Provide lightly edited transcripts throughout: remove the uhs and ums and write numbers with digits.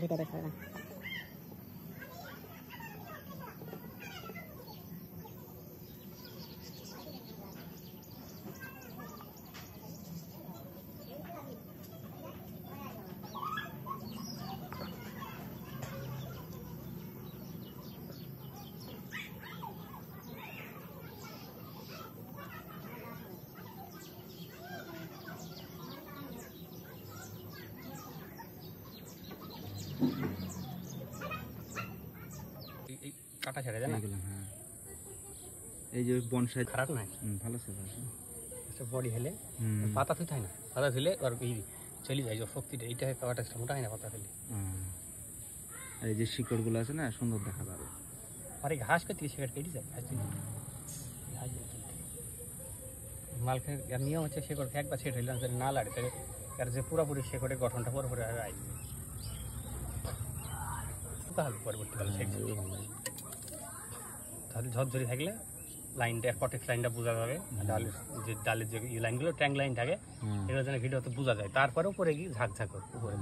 ভিতরে সরা কাটা ছেড়ে যায় না। হ্যাঁ, এই যে বনসাই খারাপ নাই, ভালো আছে বডি হেলে পাতা থুই থাকে না, পাতা ধুলে আর এই চলে যায় শক্তিটা, এইটা কাটা মোটা হয় না পাতা ফেলে। এই যে শিকড়গুলো আছে না, সুন্দর দেখা যাবে। আর এই ঘাস করতে শিকড় কেটে যায়, মাল খেয়ে নিয়ম হচ্ছে শিকড় একবার ছেড়ে দিলাম না লাগে তাহলে আর যে পুরোপুরি শিকড়ের গঠনটা পুরোপুরি আসবে, পরবর্তীকালে তাহলে ঝরঝরি থাকলে লাইনটা কটেক্স লাইনটা বোঝা যাবে, ডালের যে ডালের যে লাইনগুলো ট্যাঙ্ক লাইন থাকে এগুলো যেন ভিডিওতে বোঝা যায়, তারপরে উপরে গিয়ে ঝাঁকঝাঁক উপরে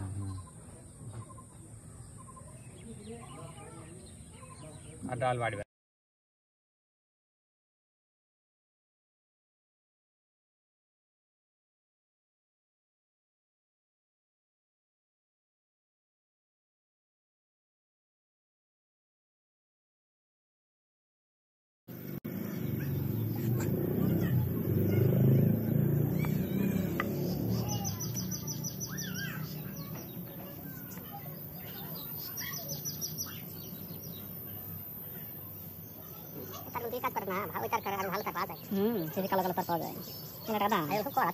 আর ডাল বাড়বে। কাজ করে না, ওই তার আর ভালো কাজ পাওয়া যায়। সেটা কালো কালো তার পাওয়া যায়, এটা না খুব কড়া